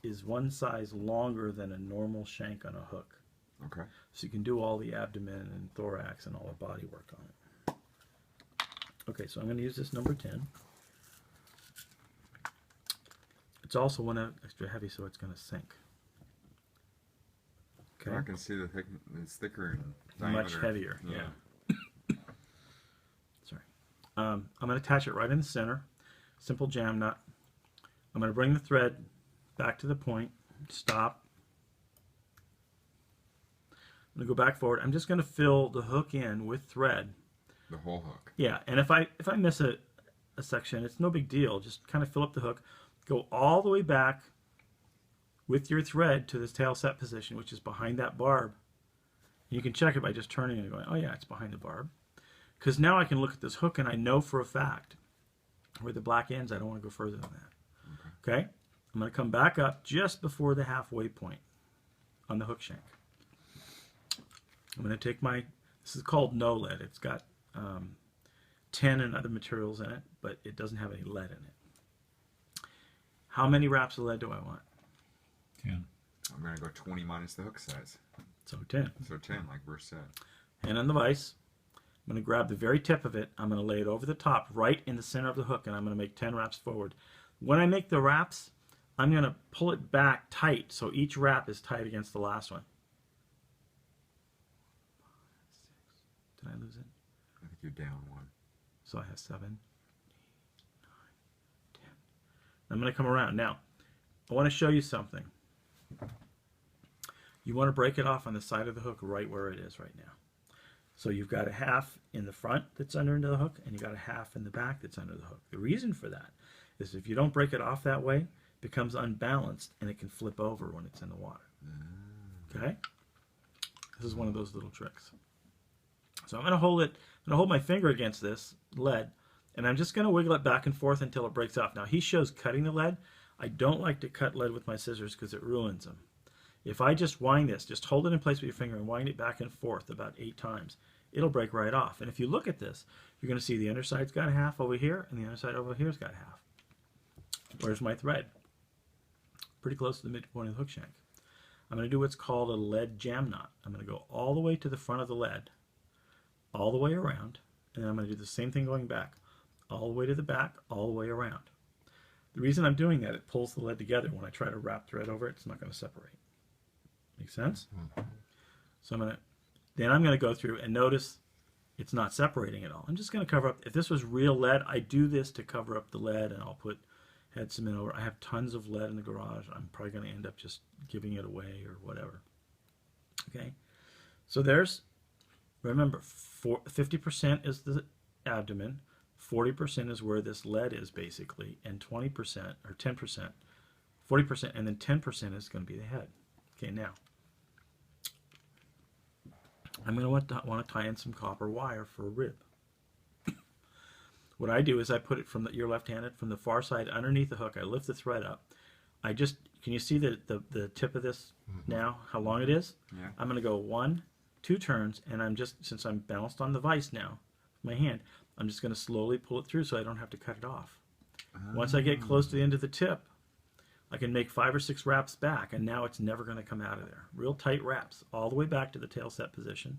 is one size longer than a normal shank on a hook. Okay. So you can do all the abdomen and thorax and all the body work on it. Okay, so I'm going to use this number 10. It's also one extra heavy, so it's going to sink. Okay. I can see it's thicker and diameter. Much heavier, yeah. Sorry. I'm going to attach it right in the center. Simple jam nut. I'm going to bring the thread back to the point. Stop. I'm going to go back forward. I'm just going to fill the hook in with thread. The whole hook. Yeah, and if I miss a section, it's no big deal. Just kind of fill up the hook. Go all the way back with your thread to this tail set position, which is behind that barb. And you can check it by just turning it and going, oh yeah, it's behind the barb. Because now I can look at this hook and I know for a fact where the black ends, I don't want to go further than that. Okay? I'm going to come back up just before the halfway point on the hook shank. I'm going to take this is called no lead. It's got tin and other materials in it, but it doesn't have any lead in it. How many wraps of lead do I want? 10. I'm going to go 20 minus the hook size. So 10. So 10, like Bruce said. Hand on the vise. I'm going to grab the very tip of it. I'm going to lay it over the top, right in the center of the hook, and I'm going to make 10 wraps forward. When I make the wraps, I'm going to pull it back tight, so each wrap is tight against the last one. 5, 6. Did I lose it? I think you're down one. So I have 7, 8, 9, 10. I'm going to come around. Now, I want to show you something. You want to break it off on the side of the hook right where it is right now. So you've got a half in the front that's under the hook, and you've got a half in the back that's under the hook. The reason for that is if you don't break it off that way, it becomes unbalanced, and it can flip over when it's in the water. Okay? This is one of those little tricks. So I'm going to hold my finger against this lead, and I'm just going to wiggle it back and forth until it breaks off. Now, he shows cutting the lead. I don't like to cut lead with my scissors because it ruins them. If I just wind this, just hold it in place with your finger and wind it back and forth about 8 times, it'll break right off. And if you look at this, you're going to see the underside's got a half over here, and the underside over here's got half. Where's my thread? Pretty close to the midpoint of the hook shank. I'm going to do what's called a lead jam knot. I'm going to go all the way to the front of the lead, all the way around, and then I'm going to do the same thing going back, all the way to the back, all the way around. The reason I'm doing that, it pulls the lead together. When I try to wrap thread over it, it's not going to separate. Make sense? So then I'm going to go through and notice it's not separating at all. I'm just going to cover up. If this was real lead, I do this to cover up the lead, and I'll put head cement over. I have tons of lead in the garage. I'm probably going to end up just giving it away or whatever. Okay? So remember, 50% is the abdomen, 40% is where this lead is basically, and 20% or 10%, 40%, and then 10% is going to be the head. Okay, now I'm going to want to tie in some copper wire for a rib. What I do is I put it you're left-handed, from the far side underneath the hook. I lift the thread up. Can you see the tip of this now, how long it is? Yeah. I'm going to go 1, 2 turns, and since I'm balanced on the vise now, my hand, I'm just going to slowly pull it through so I don't have to cut it off. Once I get close to the end of the tip, I can make 5 or 6 wraps back, and now it's never going to come out of there. Real tight wraps, all the way back to the tail set position,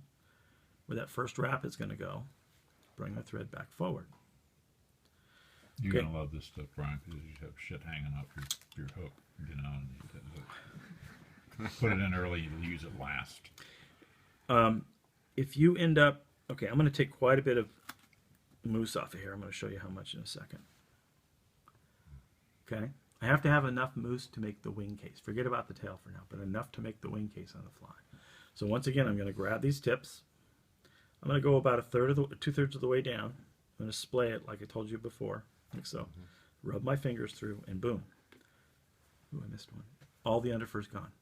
where that first wrap is going to go. Bring the thread back forward. You're going to love this stuff, Brian, because you have shit hanging up your hook, you know, and put it in early, you'll use it last. If you end up, okay, I'm going to take quite a bit of mousse off of here. I'm going to show you how much in a second. Okay, I have to have enough mousse to make the wing case. Forget about the tail for now, but enough to make the wing case on the fly. So once again, I'm going to grab these tips. I'm going to go about 2/3 of the way down. I'm going to splay it like I told you before, like so. Rub my fingers through, and boom. Ooh, I missed one. All the underfur's gone.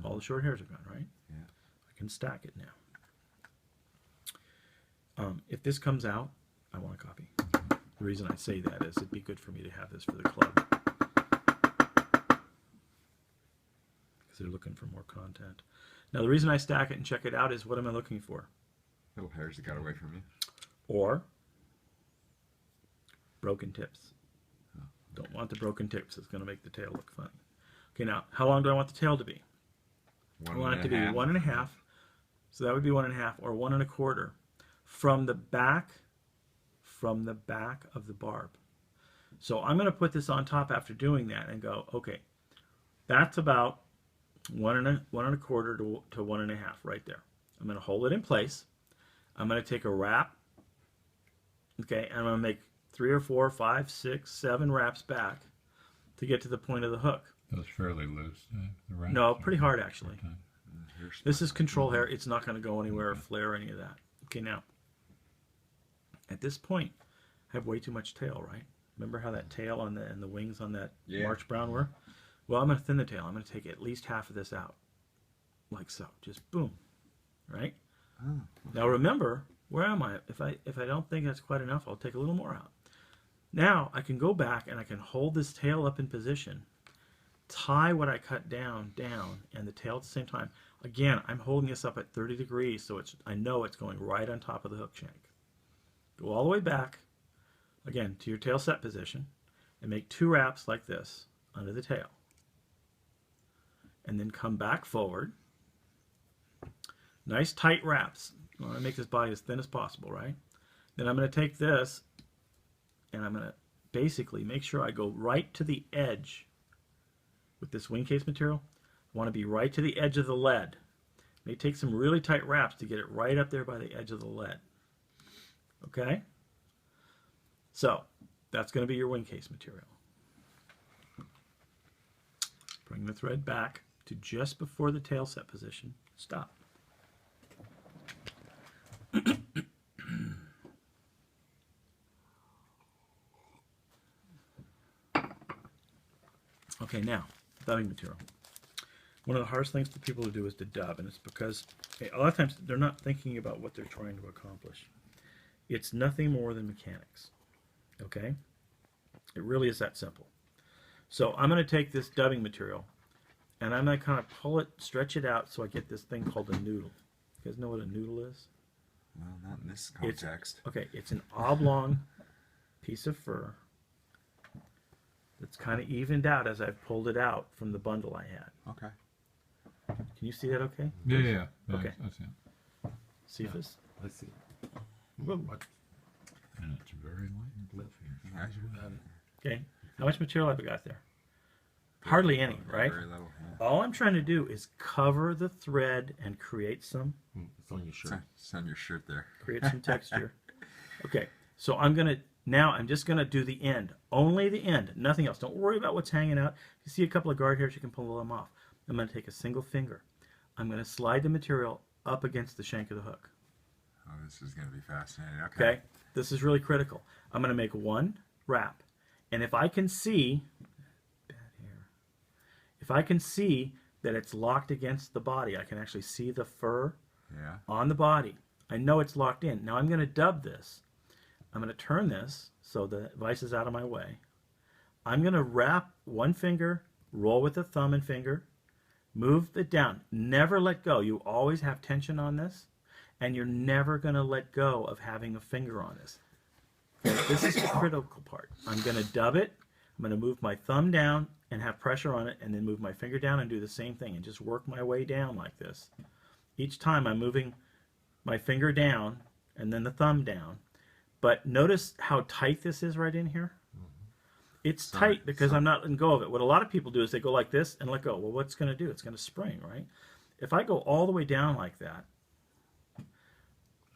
All the short hairs are gone, right? Yeah. I can stack it now. If this comes out, I want a copy. The reason I say that is it'd be good for me to have this for the club, because they're looking for more content. Now the reason I stack it and check it out is, what am I looking for? Little hairs that got away from you. Or broken tips. Don't want the broken tips. It's going to make the tail look funny. Okay, now, how long do I want the tail to be? I One want it to and a be half. 1.5. So that would be 1.5 or 1.25 from the back of the barb. So I'm going to put this on top after doing that and go, okay, that's about 1.25 to 1.5 right there. I'm going to hold it in place. I'm going to take a wrap, okay, and I'm going to make 3 or 4, 5, 6, 7 wraps back to get to the point of the hook. That's fairly loose. The wraps No, are pretty hard actually. pretty tight. Here's This is control hair. It's not going to go anywhere or flare or any of that. Okay, now, at this point, I have way too much tail, right? Remember how that tail on and the wings on that March Brown were? Well, I'm going to thin the tail. I'm going to take at least half of this out, like so. Just boom, right? Oh. Now remember, where am I? If I don't think that's quite enough, I'll take a little more out. Now I can go back and I can hold this tail up in position, tie what I cut down, and the tail at the same time. Again, I'm holding this up at 30 degrees, so I know it's going right on top of the hook shank. Go all the way back, again, to your tail set position, and make 2 wraps like this under the tail. And then come back forward. Nice tight wraps. I want to make this body as thin as possible, right? Then I'm going to take this, and I'm going to basically make sure I go right to the edge with this wing case material. I want to be right to the edge of the lead. May take some really tight wraps to get it right up there by the edge of the lead. Okay? So, that's going to be your wing case material. Bring the thread back to just before the tail set position. Stop. Okay, now, dubbing material. One of the hardest things for people to do is to dub, and it's because a lot of times they're not thinking about what they're trying to accomplish. It's nothing more than mechanics. Okay? It really is that simple. So I'm going to take this dubbing material, and I'm going to kind of pull it, stretch it out so I get this thing called a noodle. You guys know what a noodle is? Well, not in this context. It's an oblong piece of fur that's kind of evened out as I've pulled it out from the bundle I had. Okay. Can you see that okay? Yeah. Okay. That's it. Cephas? Let's see. And it's very light and fluffy. Okay. How much material have I got there? Hardly any, right? Very little. Yeah. All I'm trying to do is cover the thread and create some It's on your shirt. It's on your shirt there. texture. Okay, so I'm just gonna do the end, only the end, nothing else. Don't worry about what's hanging out. If you see a couple of guard hairs, you can pull them off. I'm gonna take a single finger. I'm gonna slide the material up against the shank of the hook. Oh, this is going to be fascinating. Okay. Okay, this is really critical. I'm gonna make 1 wrap, and if I can see, if I can see that it's locked against the body, I can actually see the fur Yeah. on the body. I know it's locked in. Now I'm going to dub this. I'm going to turn this so the vise is out of my way. I'm going to wrap 1 finger, roll with the thumb and finger, move it down. Never let go. You always have tension on this, and you're never going to let go of having a finger on this. Okay, this is the critical part. I'm going to dub it. I'm going to move my thumb down and have pressure on it, and then move my finger down and do the same thing and just work my way down like this. Each time I'm moving my finger down and then the thumb down. But notice how tight this is right in here? It's tight because I'm not letting go of it. What a lot of people do is they go like this and let go. Well, what's going to do? It's going to spring, right? If I go all the way down like that,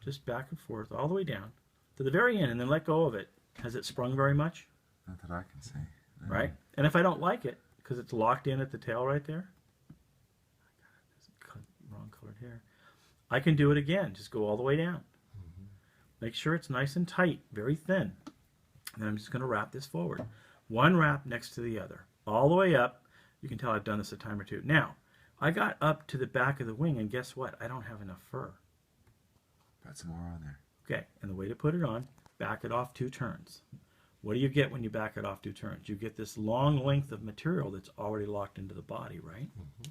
just back and forth, all the way down, to the very end, and then let go of it, has it sprung very much? Not that I can see. Right? And if I don't like it, because it's locked in at the tail right there, wrong colored hair, I can do it again. Just go all the way down. Make sure it's nice and tight, very thin. And then I'm just going to wrap this forward. 1 wrap next to the other. All the way up. You can tell I've done this a time or two. Now, I got up to the back of the wing, and guess what? I don't have enough fur. Got some more on there. Okay, and the way to put it on, back it off 2 turns. What do you get when you back it off 2 turns? You get this long length of material that's already locked into the body, right? Yeah.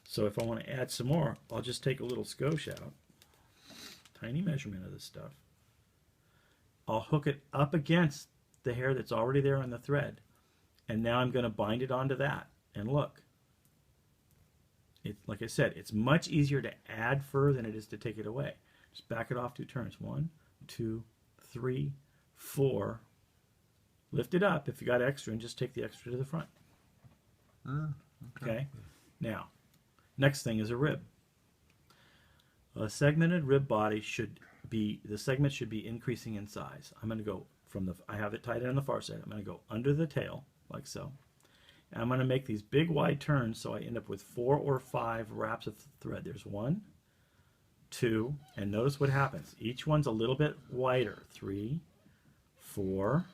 So if I want to add some more, I'll just take a little skosh out. Tiny measurement of this stuff. I'll hook it up against the hair that's already there on the thread. And now I'm going to bind it onto that. And look, like I said, it's much easier to add fur than it is to take it away. Just back it off 2 turns. 1, 2, 3, 4. Lift it up if you got extra and just take the extra to the front. Okay. Now, next thing is a rib. A segmented rib body the segment should be increasing in size. I'm going to go I have it tied in on the far side. I'm going to go under the tail, like so. And I'm going to make these big wide turns so I end up with 4 or 5 wraps of thread. There's 1, 2, and notice what happens. Each one's a little bit wider. 3, 4.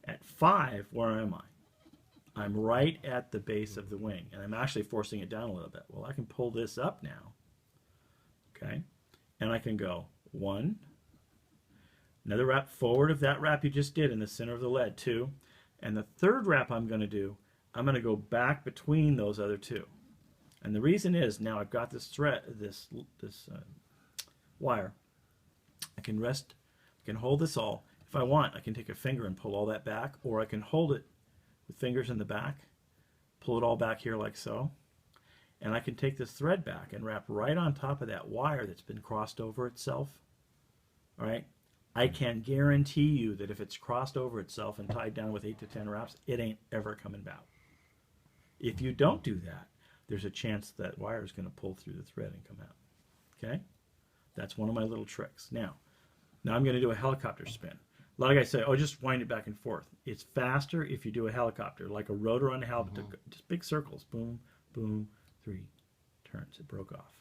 At 5, where am I? I'm right at the base of the wing, and I'm actually forcing it down a little bit. Well, I can pull this up now, okay? And I can go 1, another wrap forward of that wrap you just did in the center of the lead, 2, and the third wrap I'm going to do, I'm going to go back between those other 2. And the reason is, now I've got this thread, this wire. I can hold this all. If I want, I can take a finger and pull all that back, or I can hold it with fingers in the back, pull it all back here like so, and I can take this thread back and wrap right on top of that wire that's been crossed over itself. All right? I can guarantee you that if it's crossed over itself and tied down with 8 to 10 wraps, it ain't ever coming back. If you don't do that, there's a chance that wire is going to pull through the thread and come out. Okay? That's one of my little tricks. Now I'm going to do a helicopter spin. A lot of guys say, oh, just wind it back and forth. It's faster if you do a helicopter, like a rotor on a helicopter, just big circles. Boom, boom, 3 turns. It broke off.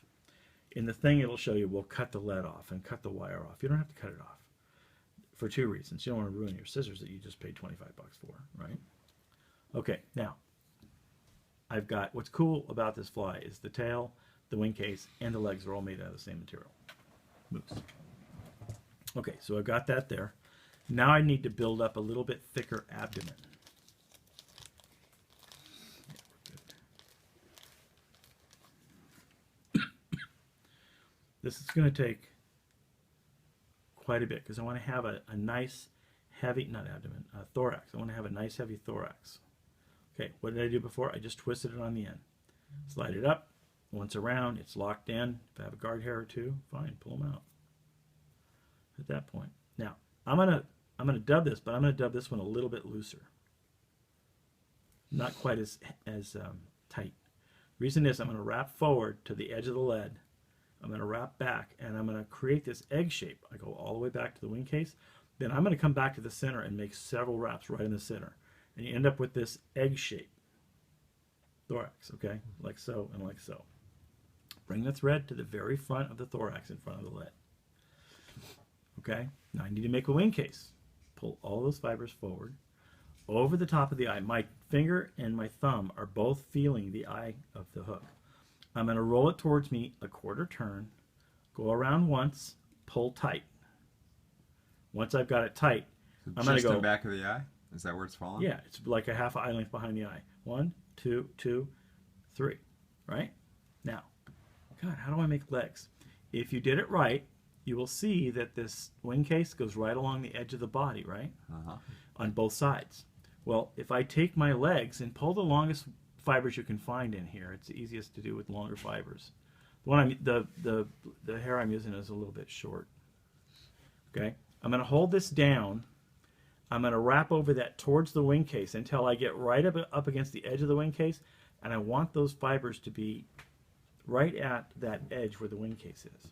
In the thing, it'll show you, we'll cut the lead off and cut the wire off. You don't have to cut it off for 2 reasons. You don't want to ruin your scissors that you just paid 25 bucks for, right? Okay, now, I've got, what's cool about this fly is the tail, the wing case, and the legs are all made out of the same material. Moose. Okay, so I've got that there. Now I need to build up a little bit thicker abdomen. This is going to take quite a bit because I want to have a nice heavy, not abdomen, thorax. I want to have a nice heavy thorax. Okay, what did I do before? I just twisted it on the end. Slide it up. Once around, it's locked in. If I have a guard hair or 2, fine, pull them out. At that point. Now, I'm gonna dub this, but I'm gonna dub this one a little bit looser. Not quite as tight. Reason is I'm gonna wrap forward to the edge of the lead. I'm gonna wrap back, and I'm gonna create this egg shape. I go all the way back to the wing case. Then I'm gonna come back to the center and make several wraps right in the center, and you end up with this egg shape thorax. Okay, like so and like so. Bring the thread to the very front of the thorax in front of the lead. Okay, now I need to make a wing case. Pull all those fibers forward, over the top of the eye. My finger and my thumb are both feeling the eye of the hook. I'm going to roll it towards me a 1/4 turn, go around once, pull tight. Once I've got it tight, So I'm going to just go... the back of the eye? Is that where it's falling? Yeah, it's like a half eye length behind the eye. 1, 2, 2, 3. Right? Now, God, how do I make legs? If you did it right, you will see that this wing case goes right along the edge of the body, right? On both sides. Well, if I take my legs and pull the longest fibers you can find in here, it's the easiest to do with longer fibers. The hair I'm using is a little bit short. Okay? I'm going to hold this down. I'm going to wrap over that towards the wing case until I get right up against the edge of the wing case, and I want those fibers to be right at that edge where the wing case is.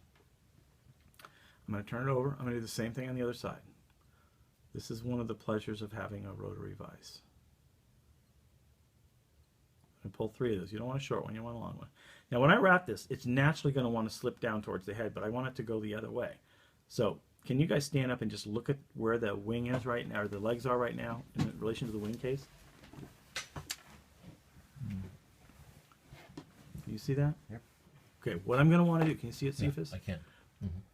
I'm going to turn it over. I'm going to do the same thing on the other side. This is one of the pleasures of having a rotary vise. I'm going to pull 3 of those. You don't want a short one, you want a long one. Now when I wrap this, it's naturally going to want to slip down towards the head, but I want it to go the other way. So can you guys stand up and just look at where the wing is right now, or the legs are right now in relation to the wing case? Can you see that? Yep. Okay, what I'm going to want to do, can you see it, Cephas? I can.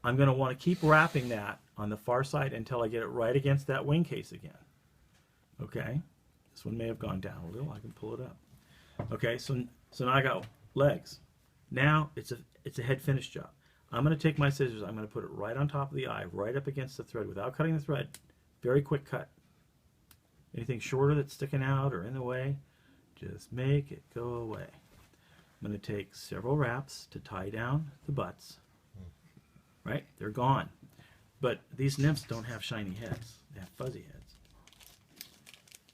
I'm going to want to keep wrapping that on the far side until I get it right against that wing case again. Okay? This one may have gone down a little. I can pull it up. Okay, so now I got legs. Now it's a head finish job. I'm going to take my scissors. I'm going to put it right on top of the eye, right up against the thread without cutting the thread. Very quick cut. Anything shorter that's sticking out or in the way, just make it go away. I'm going to take several wraps to tie down the butts. Right? They're gone. But these nymphs don't have shiny heads. They have fuzzy heads,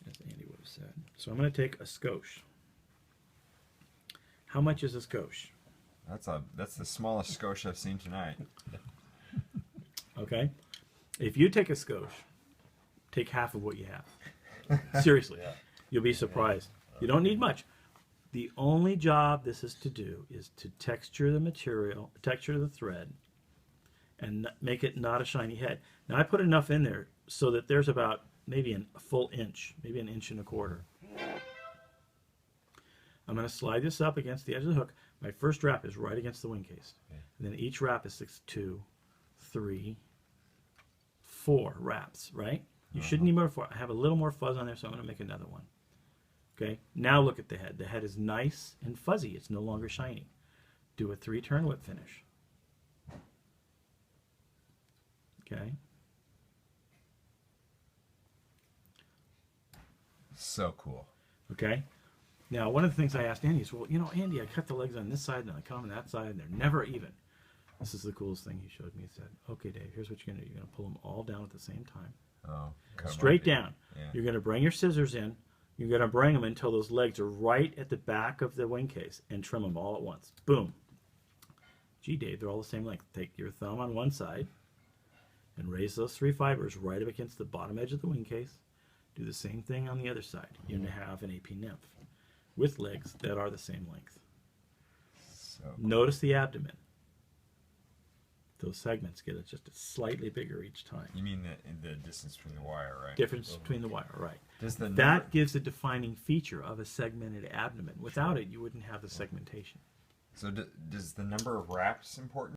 as Andy would have said. So I'm going to take a skosh. How much is a skosh? That's the smallest skosh I've seen tonight. Okay? If you take a skosh, take half of what you have. Seriously. You'll be surprised. You don't need much. The only job this is to do is to texture the material, texture the thread, and make it not a shiny head. Now I put enough in there so that there's about maybe a full inch, maybe 1.25 inches. I'm going to slide this up against the edge of the hook. My first wrap is right against the wing case. And then each wrap is 2, 3, 4 wraps, right? You shouldn't need more than 4. I have a little more fuzz on there, so I'm going to make another one. Okay, now look at the head. The head is nice and fuzzy. It's no longer shiny. Do a 3-turn whip finish. Okay. So cool. Okay. Now, one of the things I asked Andy is, well, you know, Andy, I cut the legs on this side and I cut them on that side, and they're never even. This is the coolest thing he showed me. He said, okay, Dave, here's what you're going to do. You're going to pull them all down at the same time. Oh, Straight down. Yeah. You're going to bring your scissors in. You're going to bring them until those legs are right at the back of the wing case and trim them all at once. Boom. Gee, Dave, they're all the same length. Take your thumb on one side and raise those 3 fibers right up against the bottom edge of the wing case. Do the same thing on the other side. You're going to have an AP nymph with legs that are the same length. So cool. Notice the abdomen. Those segments get just slightly bigger each time. You mean the distance between the wire, right? Difference between the wire, right. Does the That gives a defining feature of a segmented abdomen. Without it, you wouldn't have the segmentation. So does the number of wraps important?